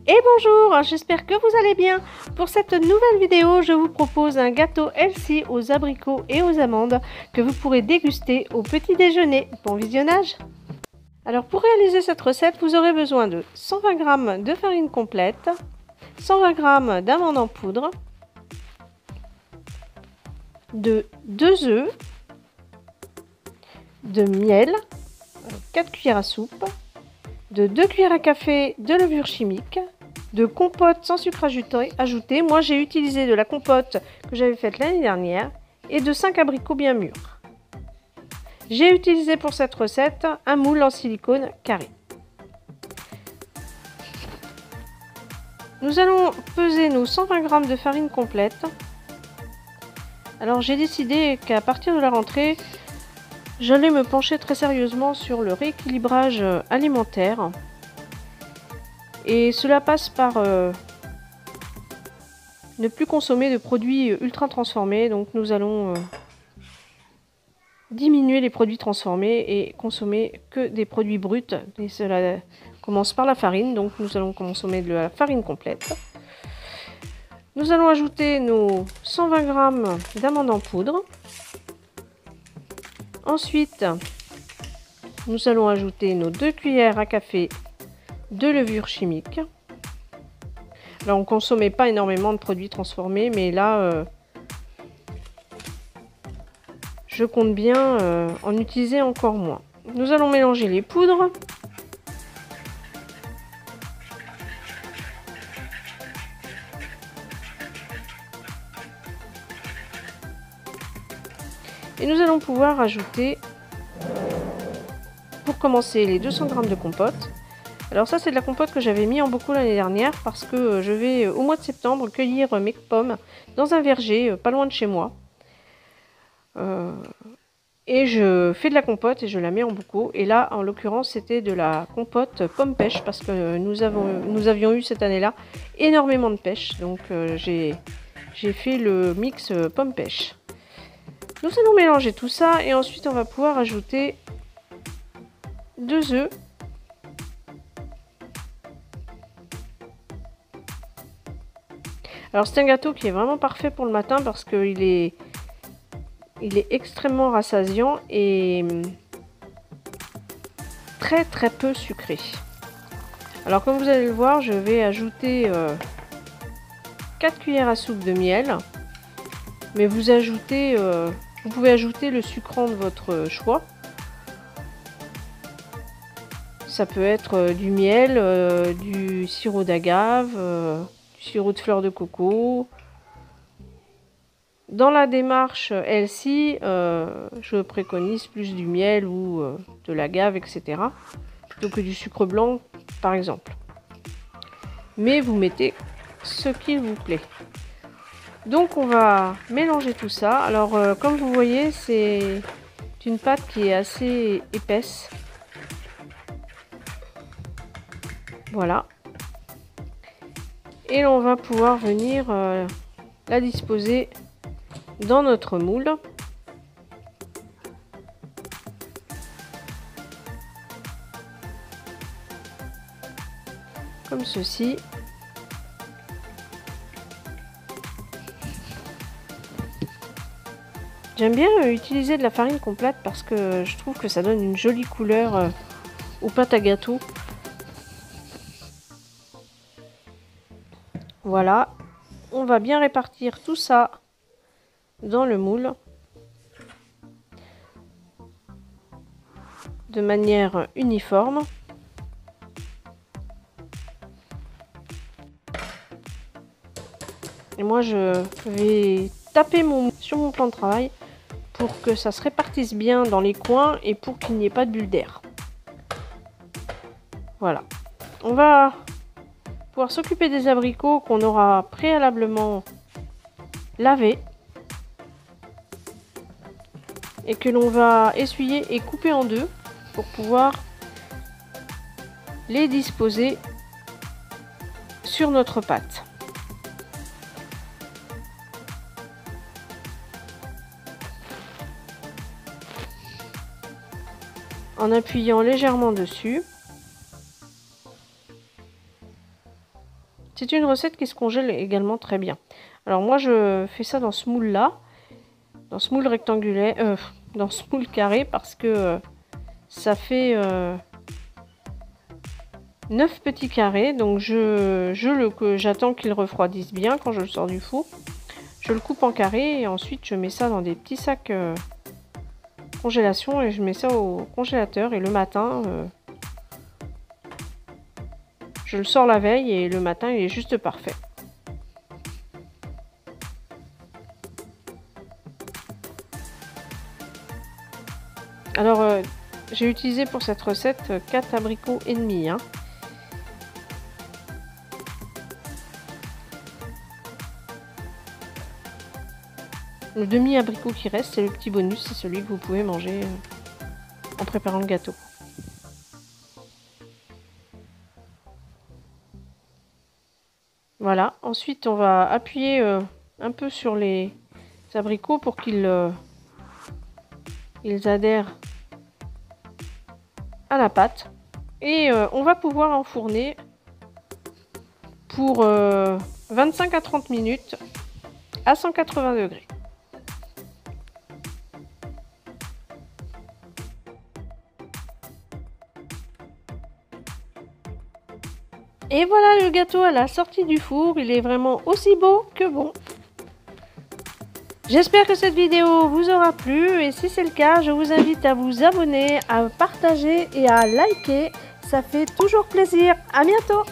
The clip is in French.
Et bonjour, j'espère que vous allez bien. Pour cette nouvelle vidéo, je vous propose un gâteau healthy aux abricots et aux amandes que vous pourrez déguster au petit déjeuner. Bon visionnage. Alors pour réaliser cette recette, vous aurez besoin de 120 g de farine complète, 120 g d'amandes en poudre, de 2 œufs, de miel, 4 cuillères à soupe, de 2 cuillères à café de levure chimique, de compote sans sucre ajouté. Moi j'ai utilisé de la compote que j'avais faite l'année dernière et de 5 abricots bien mûrs. J'ai utilisé pour cette recette un moule en silicone carré. Nous allons peser nos 120 g de farine complète. Alors j'ai décidé qu'à partir de la rentrée, j'allais me pencher très sérieusement sur le rééquilibrage alimentaire. Et cela passe par ne plus consommer de produits ultra transformés. Donc nous allons diminuer les produits transformés et consommer que des produits bruts. Et cela commence par la farine. Donc nous allons consommer de la farine complète. Nous allons ajouter nos 120 g d'amandes en poudre. Ensuite, nous allons ajouter nos 2 cuillères à café de levure chimique. Alors on ne consommait pas énormément de produits transformés, mais là je compte bien en utiliser encore moins. Nous allons mélanger les poudres. Et nous allons pouvoir ajouter, pour commencer, les 200 g de compote. Alors ça c'est de la compote que j'avais mis en bocaux l'année dernière parce que je vais au mois de septembre cueillir mes pommes dans un verger pas loin de chez moi. Et je fais de la compote et je la mets en bocaux. Et là en l'occurrence c'était de la compote pomme pêche parce que nous avions eu cette année-là énormément de pêche. Donc j'ai fait le mix pomme pêche. Nous allons mélanger tout ça et ensuite on va pouvoir ajouter 2 œufs. Alors c'est un gâteau qui est vraiment parfait pour le matin parce qu'il est extrêmement rassasiant et très peu sucré. Alors comme vous allez le voir, je vais ajouter 4 cuillères à soupe de miel. Mais vous pouvez ajouter le sucrant de votre choix. Ça peut être du miel, du sirop d'agave, du sirop de fleur de coco. Dans la démarche healthy, je préconise plus du miel ou de l'agave, etc. plutôt que du sucre blanc, par exemple. Mais vous mettez ce qu'il vous plaît. Donc on va mélanger tout ça. Alors comme vous voyez, c'est une pâte qui est assez épaisse. Voilà. Et on va pouvoir venir la disposer dans notre moule. Comme ceci. J'aime bien utiliser de la farine complète parce que je trouve que ça donne une jolie couleur aux pâtes à gâteau. Voilà, on va bien répartir tout ça dans le moule de manière uniforme. Et moi je vais taper sur mon plan de travail pour que ça se répartisse bien dans les coins et pour qu'il n'y ait pas de bulles d'air. Voilà. On va pouvoir s'occuper des abricots qu'on aura préalablement lavés et que l'on va essuyer et couper en deux pour pouvoir les disposer sur notre pâte. En appuyant légèrement dessus. C'est une recette qui se congèle également très bien. Alors moi je fais ça dans ce moule là, dans ce moule rectangulaire, dans ce moule carré parce que ça fait 9 petits carrés. Donc j'attends qu'il refroidisse bien quand je le sors du four. Je le coupe en carrés et ensuite je mets ça dans des petits sacs congélation et je mets ça au congélateur et le matin je le sors la veille et le matin il est juste parfait. Alors j'ai utilisé pour cette recette 4 abricots et demi. Hein. Le demi-abricot qui reste, c'est le petit bonus, c'est celui que vous pouvez manger en préparant le gâteau. Voilà, ensuite on va appuyer un peu sur les abricots pour qu'ils ils adhèrent à la pâte. Et on va pouvoir enfourner pour 25 à 30 minutes à 180 degrés. Et voilà le gâteau à la sortie du four, il est vraiment aussi beau que bon. J'espère que cette vidéo vous aura plu et si c'est le cas, je vous invite à vous abonner, à partager et à liker, ça fait toujours plaisir. À bientôt!